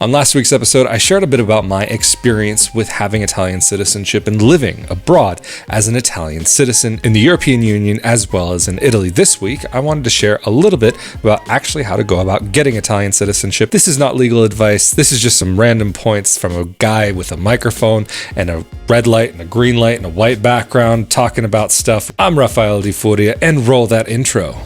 On last week's episode, I shared a bit about my experience with having Italian citizenship and living abroad as an Italian citizen in the European Union as well as in Italy. This week, I wanted to share a little bit about actually how to go about getting Italian citizenship. This is not legal advice. This is just some random points from a guy with a microphone and a red light and a green light and a white background talking about stuff. I'm Rafael Di Furia, and roll that intro.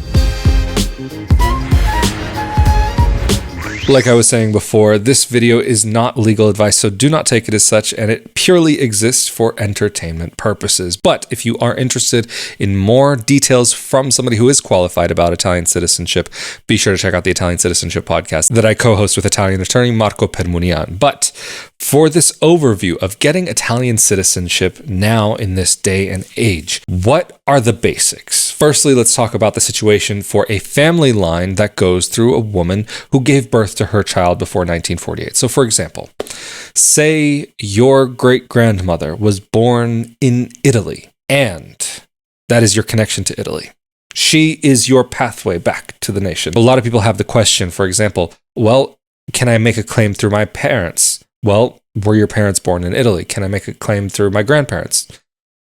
Like I was saying before, this video is not legal advice, so do not take it as such, and it purely exists for entertainment purposes. But if you are interested in more details from somebody who is qualified about Italian citizenship, be sure to check out the Italian Citizenship podcast that I co-host with Italian attorney Marco Permunian. But for this overview of getting Italian citizenship now in this day and age, what are the basics? Firstly, let's talk about the situation for a family line that goes through a woman who gave birth to her child before 1948. So for example, say your great-grandmother was born in Italy, and that is your connection to Italy. She is your pathway back to the nation. A lot of people have the question, for example, well, can I make a claim through my parents? Well, were your parents born in Italy? Can I make a claim through my grandparents?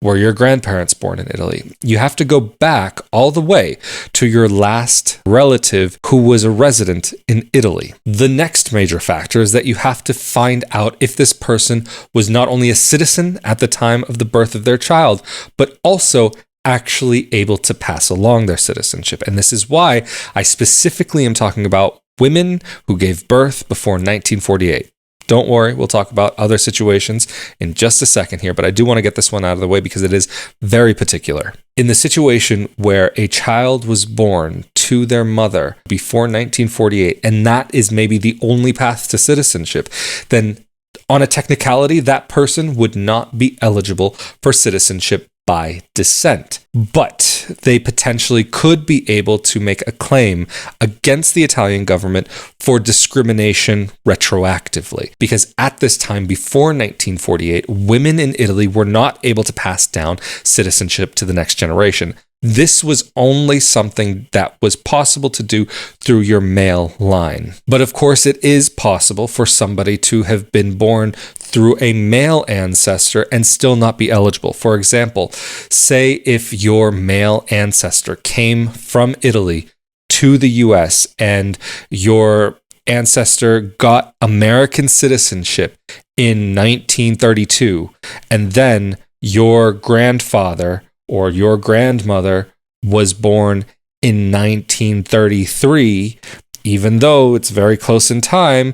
Were your grandparents born in Italy? You have to go back all the way to your last relative who was a resident in Italy. The next major factor is that you have to find out if this person was not only a citizen at the time of the birth of their child, but also actually able to pass along their citizenship. And this is why I specifically am talking about women who gave birth before 1948. Don't worry, we'll talk about other situations in just a second here, but I do want to get this one out of the way because it is very particular. In the situation where a child was born to their mother before 1948, and that is maybe the only path to citizenship, then on a technicality, that person would not be eligible for citizenship by descent, but they potentially could be able to make a claim against the Italian government for discrimination retroactively. Because at this time, before 1948, women in Italy were not able to pass down citizenship to the next generation. This was only something that was possible to do through your male line. But of course, it is possible for somebody to have been born through a male ancestor and still not be eligible. For example, say if your male ancestor came from Italy to the US and your ancestor got American citizenship in 1932, and then your grandfather or your grandmother was born in 1933, even though it's very close in time,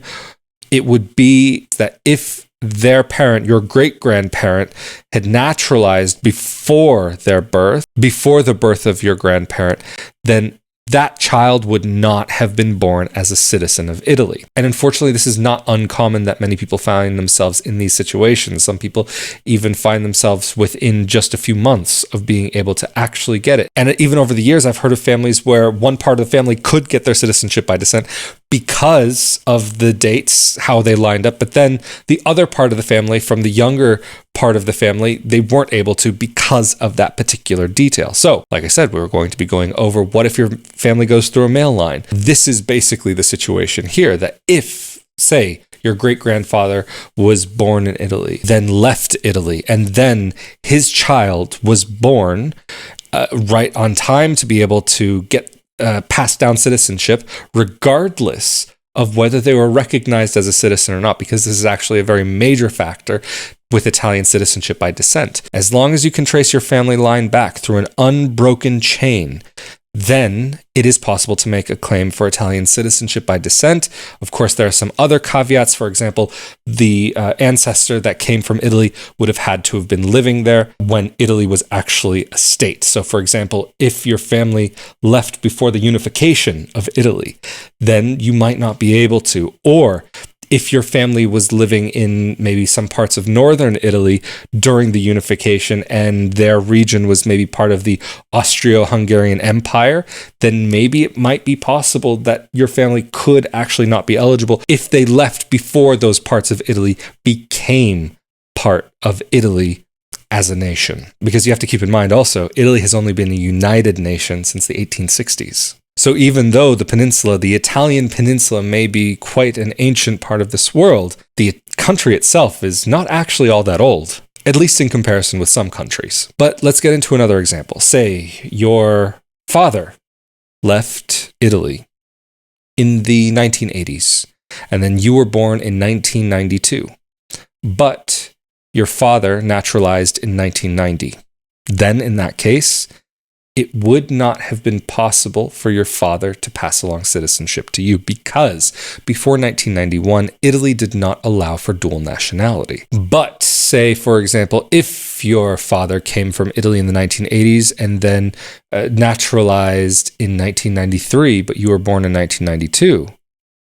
it would be that if their parent, your great-grandparent, had naturalized before their birth, before the birth of your grandparent, then that child would not have been born as a citizen of Italy. And unfortunately, this is not uncommon that many people find themselves in these situations. Some people even find themselves within just a few months of being able to actually get it. And even over the years, I've heard of families where one part of the family could get their citizenship by descent because of the dates, how they lined up. But then the other part of the family, from the younger part of the family, they weren't able to because of that particular detail. So, like I said, we were going to be going over what if your family goes through a male line. This is basically the situation here, that if, say, your great-grandfather was born in Italy, then left Italy, and then his child was born right on time to be able to get passed down citizenship, regardless of whether they were recognized as a citizen or not, because this is actually a very major factor with Italian citizenship by descent. As long as you can trace your family line back through an unbroken chain, then it is possible to make a claim for Italian citizenship by descent. Of course, there are some other caveats. For example, the ancestor that came from Italy would have had to have been living there when Italy was actually a state. So, for example, if your family left before the unification of Italy, then you might not be able to. Or if your family was living in maybe some parts of northern Italy during the unification and their region was maybe part of the Austro-Hungarian Empire, then maybe it might be possible that your family could actually not be eligible if they left before those parts of Italy became part of Italy as a nation. Because you have to keep in mind also, Italy has only been a united nation since the 1860s. So even though the peninsula, the Italian peninsula, may be quite an ancient part of this world, the country itself is not actually all that old, at least in comparison with some countries. But let's get into another example. Say your father left Italy in the 1980s, and then you were born in 1992, but your father naturalized in 1990. Then in that case, it would not have been possible for your father to pass along citizenship to you because before 1991, Italy did not allow for dual nationality. But say, for example, if your father came from Italy in the 1980s and then naturalized in 1993, but you were born in 1992,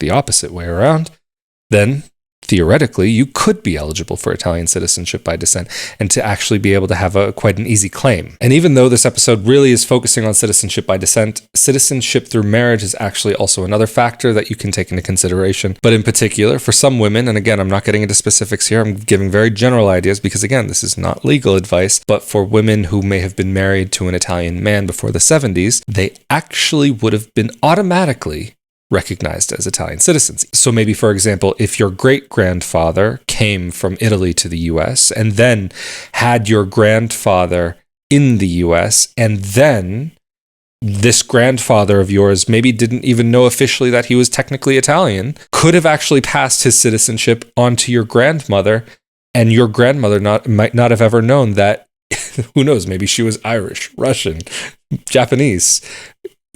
the opposite way around, then theoretically, you could be eligible for Italian citizenship by descent and to actually be able to have quite an easy claim. And even though this episode really is focusing on citizenship by descent, citizenship through marriage is actually also another factor that you can take into consideration. But in particular, for some women, and again, I'm not getting into specifics here, I'm giving very general ideas because again, this is not legal advice, but for women who may have been married to an Italian man before the 70s, they actually would have been automatically recognized as Italian citizens. So maybe, for example, if your great-grandfather came from Italy to the US and then had your grandfather in the US, and then this grandfather of yours maybe didn't even know officially that he was technically Italian, could have actually passed his citizenship onto your grandmother, and your grandmother might not have ever known that, who knows, maybe she was Irish, Russian, Japanese.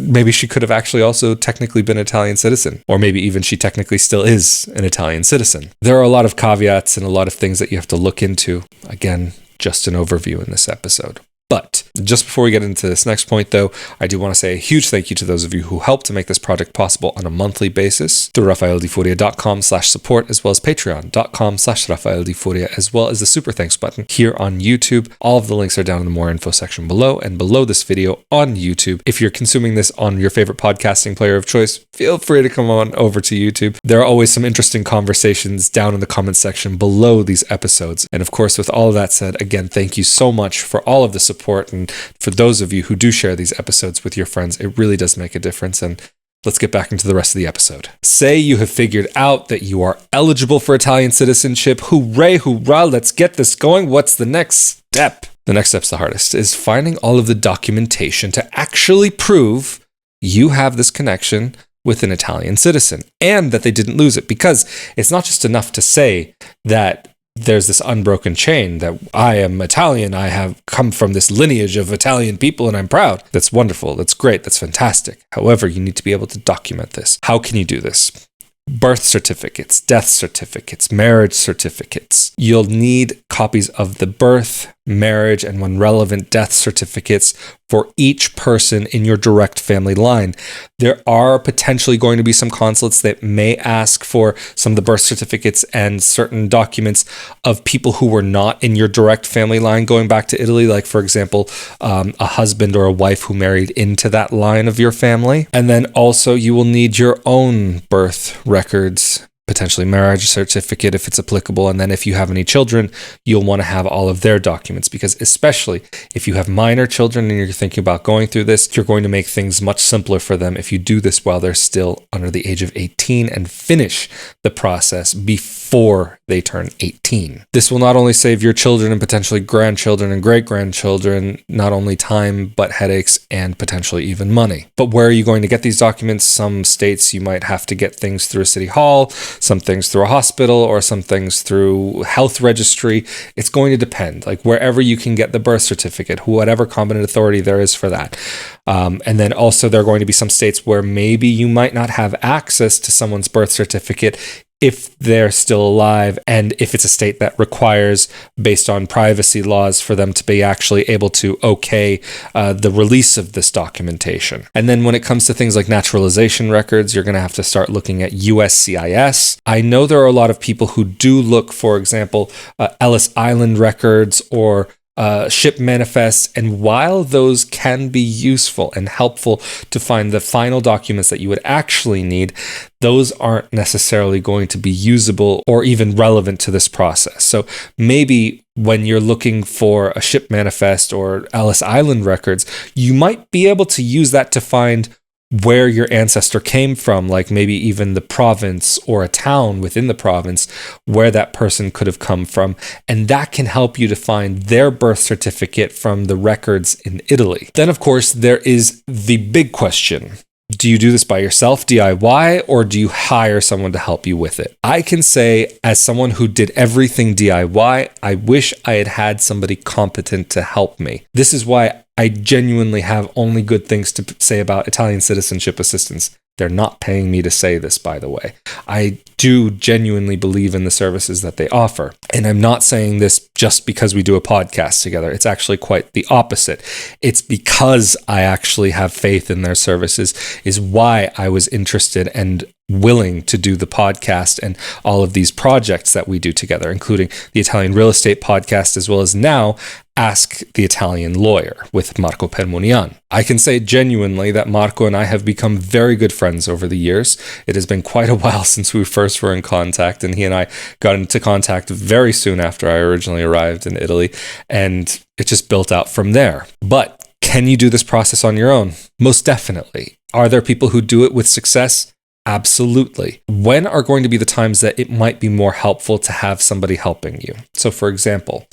Maybe she could have actually also technically been an Italian citizen, or maybe even she technically still is an Italian citizen. There are a lot of caveats and a lot of things that you have to look into. Again, just an overview in this episode. But just before we get into this next point, though, I do want to say a huge thank you to those of you who helped to make this project possible on a monthly basis through rafaeldifuria.com/support, as well as patreon.com/rafaeldifuria, as well as the super thanks button here on YouTube. All of the links are down in the more info section below and below this video on YouTube. If you're consuming this on your favorite podcasting player of choice, feel free to come on over to YouTube. There are always some interesting conversations down in the comments section below these episodes. And of course, with all of that said, again, thank you so much for all of the support. And for those of you who do share these episodes with your friends, it really does make a difference. And let's get back into the rest of the episode. Say you have figured out that you are eligible for Italian citizenship. Hooray, hoorah, let's get this going. What's the next step? The next step's the hardest, is finding all of the documentation to actually prove you have this connection with an Italian citizen and that they didn't lose it. Because it's not just enough to say that there's this unbroken chain that I am Italian, I have come from this lineage of Italian people and I'm proud. That's wonderful, that's great, that's fantastic. However, you need to be able to document this. How can you do this? Birth certificates, death certificates, marriage certificates. You'll need copies of the birth, marriage, and when relevant, death certificates for each person in your direct family line. There are potentially going to be some consulates that may ask for some of the birth certificates and certain documents of people who were not in your direct family line going back to Italy, like, for example, a husband or a wife who married into that line of your family. And then also you will need your own birth records, potentially marriage certificate if it's applicable. And then if you have any children, you'll want to have all of their documents, because especially if you have minor children and you're thinking about going through this, you're going to make things much simpler for them if you do this while they're still under the age of 18 and finish the process before they turn 18. This will not only save your children and potentially grandchildren and great-grandchildren not only time, but headaches and potentially even money. But where are you going to get these documents? Some states you might have to get things through a city hall, some things through a hospital, or some things through health registry. It's going to depend, like wherever you can get the birth certificate, whatever competent authority there is for that. And then also there are going to be some states where maybe you might not have access to someone's birth certificate if they're still alive, and if it's a state that requires, based on privacy laws, for them to be actually able to okay the release of this documentation. And then when it comes to things like naturalization records, you're going to have to start looking at USCIS. I know there are a lot of people who do look, for example, Ellis Island records or ship manifests, and while those can be useful and helpful to find the final documents that you would actually need, those aren't necessarily going to be usable or even relevant to this process. So maybe when you're looking for a ship manifest or Ellis Island records, you might be able to use that to find where your ancestor came from, like maybe even the province or a town within the province where that person could have come from. And that can help you to find their birth certificate from the records in Italy. Then, of course, there is the big question. Do you do this by yourself, DIY, or do you hire someone to help you with it? I can say, as someone who did everything DIY, I wish I had had somebody competent to help me. This is why I genuinely have only good things to say about Italian citizenship assistance. They're not paying me to say this, by the way. I do genuinely believe in the services that they offer. And I'm not saying this just because we do a podcast together. It's actually quite the opposite. It's because I actually have faith in their services is why I was interested and willing to do the podcast and all of these projects that we do together, including the Italian real estate podcast, as well as now Ask the Italian Lawyer with Marco Permunian. I can say genuinely that Marco and I have become very good friends over the years. It has been quite a while since we first were in contact, and he and I got into contact very soon after I originally arrived in Italy, and it just built out from there. But can you do this process on your own? Most definitely. Are there people who do it with success? Absolutely. When are going to be the times that it might be more helpful to have somebody helping you? So for example,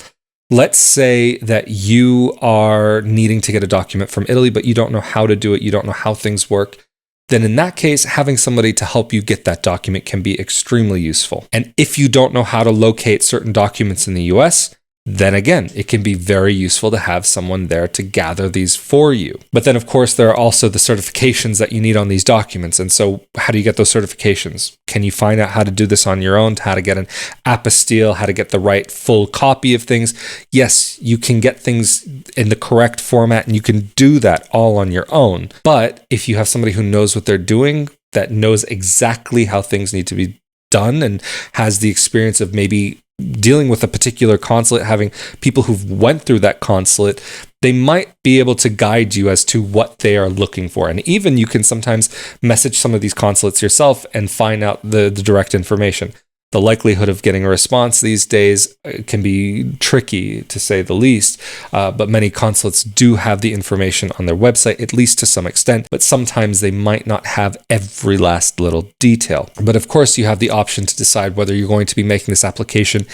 let's say that you are needing to get a document from Italy, but you don't know how to do it. You don't know how things work. Then in that case, having somebody to help you get that document can be extremely useful. And if you don't know how to locate certain documents in the US, then again, it can be very useful to have someone there to gather these for you. But then, of course, there are also the certifications that you need on these documents. And so how do you get those certifications? Can you find out how to do this on your own, how to get an apostille, how to get the right full copy of things? Yes, you can get things in the correct format and you can do that all on your own. But if you have somebody who knows what they're doing, that knows exactly how things need to be done and has the experience of maybe dealing with a particular consulate, having people who've went through that consulate, they might be able to guide you as to what they are looking for. And even you can sometimes message some of these consulates yourself and find out the direct information. The likelihood of getting a response these days can be tricky, to say the least, but many consulates do have the information on their website, at least to some extent, but sometimes they might not have every last little detail. But of course, you have the option to decide whether you're going to be making this application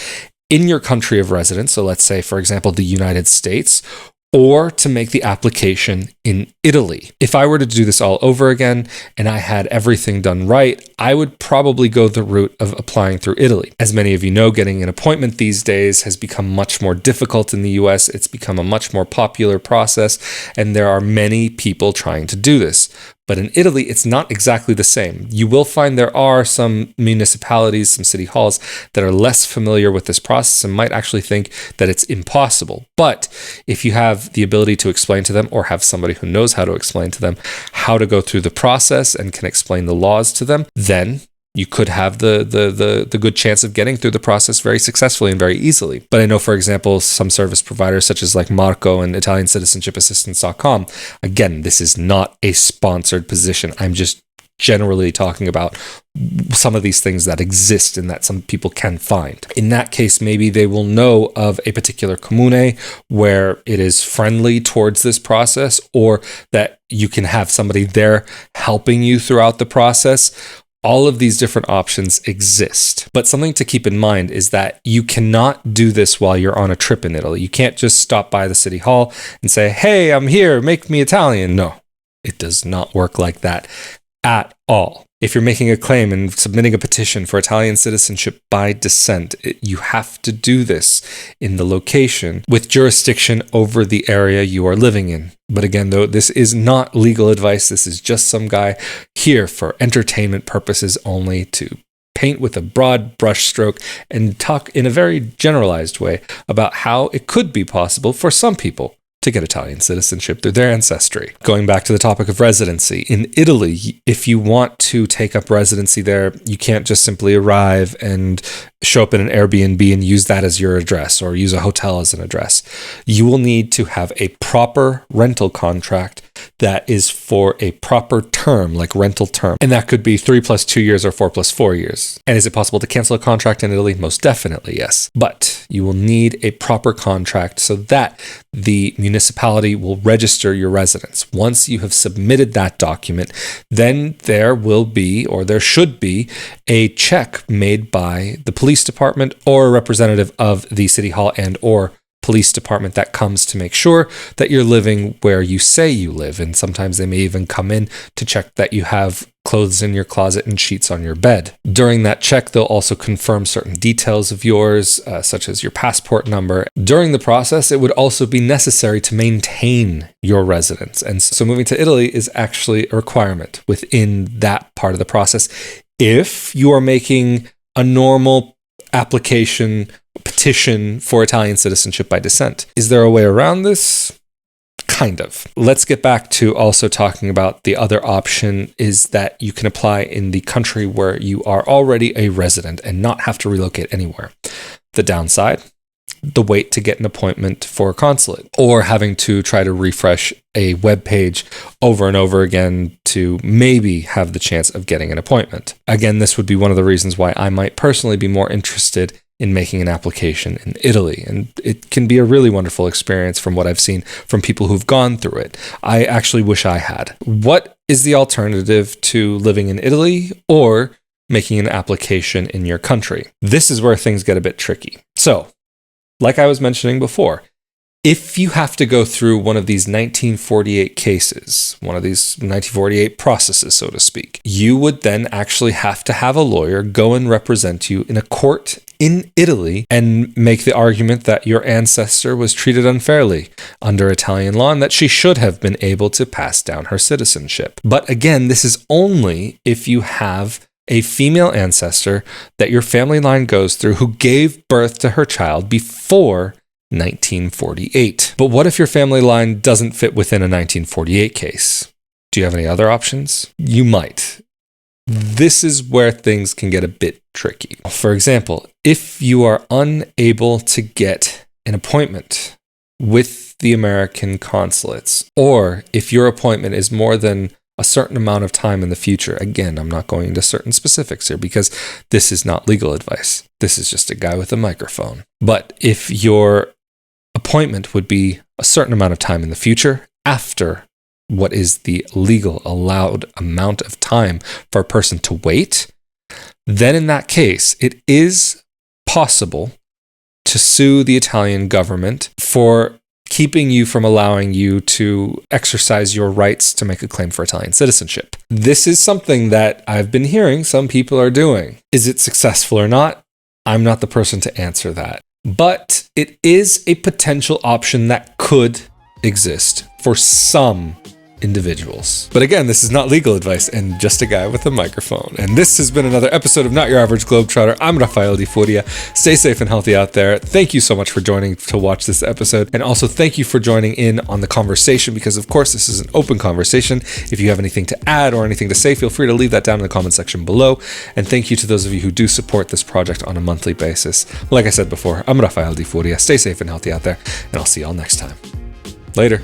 in your country of residence, so let's say, for example, the United States, or to make the application in Italy. If I were to do this all over again and I had everything done right, I would probably go the route of applying through Italy. As many of you know, getting an appointment these days has become much more difficult in the US. It's become a much more popular process, and there are many people trying to do this. But in Italy, it's not exactly the same. You will find there are some municipalities, some city halls that are less familiar with this process and might actually think that it's impossible. But if you have the ability to explain to them, or have somebody who knows how to explain to them how to go through the process and can explain the laws to them, then you could have the good chance of getting through the process very successfully and very easily. But I know, for example, some service providers such as like Marco and Italiancitizenshipassistance.com, again, this is not a sponsored position. I'm just generally talking about some of these things that exist and that some people can find. In that case, maybe they will know of a particular comune where it is friendly towards this process, or that you can have somebody there helping you throughout the process. All of these different options exist. But something to keep in mind is that you cannot do this while you're on a trip in Italy. You can't just stop by the city hall and say, hey, I'm here, make me Italian. No, it does not work like that at all. If you're making a claim and submitting a petition for Italian citizenship by descent, you have to do this in the location with jurisdiction over the area you are living in. But again, though, this is not legal advice. This is just some guy here for entertainment purposes only, to paint with a broad brushstroke and talk in a very generalized way about how it could be possible for some people to get Italian citizenship through their ancestry. Going back to the topic of residency, in Italy, if you want to take up residency there, you can't just simply arrive and show up in an Airbnb and use that as your address, or use a hotel as an address. You will need to have a proper rental contract that is for a proper term, like rental term. And that could be 3 + 2 years or 4 + 4 years. And is it possible to cancel a contract in Italy? Most definitely, yes. But you will need a proper contract so that the municipality will register your residence. Once you have submitted that document, then there will be, or there should be, a check made by the police department or a representative of the city hall and or police department that comes to make sure that you're living where you say you live. And sometimes they may even come in to check that you have clothes in your closet and sheets on your bed. During that check, they'll also confirm certain details of yours, such as your passport number. During the process, it would also be necessary to maintain your residence. And so moving to Italy is actually a requirement within that part of the process. If you are making a normal petition for Italian citizenship by descent. Is there a way around this? Kind of. Let's get back to also talking about the other option is that you can apply in the country where you are already a resident and not have to relocate anywhere. The downside, the wait to get an appointment for a consulate or having to try to refresh a web page over and over again to maybe have the chance of getting an appointment. Again, this would be one of the reasons why I might personally be more interested in making an application in Italy. And it can be a really wonderful experience from what I've seen from people who've gone through it. I actually wish I had. What is the alternative to living in Italy or making an application in your country? This is where things get a bit tricky. So, like I was mentioning before, if you have to go through one of these 1948 cases, one of these 1948 processes, so to speak, you would then actually have to have a lawyer go and represent you in a court in Italy and make the argument that your ancestor was treated unfairly under Italian law and that she should have been able to pass down her citizenship. But again, this is only if you have a female ancestor that your family line goes through who gave birth to her child before 1948. But what if your family line doesn't fit within a 1948 case? Do you have any other options? You might. This is where things can get a bit tricky. For example, if you are unable to get an appointment with the American consulates, or if your appointment is more than a certain amount of time in the future. Again, I'm not going into certain specifics here because this is not legal advice. This is just a guy with a microphone. But if your appointment would be a certain amount of time in the future after what is the legal allowed amount of time for a person to wait, then in that case, it is possible to sue the Italian government for keeping you from allowing you to exercise your rights to make a claim for Italian citizenship. This is something that I've been hearing some people are doing. Is it successful or not? I'm not the person to answer that. But it is a potential option that could exist for some individuals. But again, this is not legal advice and just a guy with a microphone. And this has been another episode of Not Your Average Globetrotter. I'm Rafael Di Furia. Stay safe and healthy out there. Thank you so much for joining to watch this episode. And also thank you for joining in on the conversation because of course this is an open conversation. If you have anything to add or anything to say, feel free to leave that down in the comment section below. And thank you to those of you who do support this project on a monthly basis. Like I said before, I'm Rafael Di Furia. Stay safe and healthy out there. And I'll see y'all next time. Later.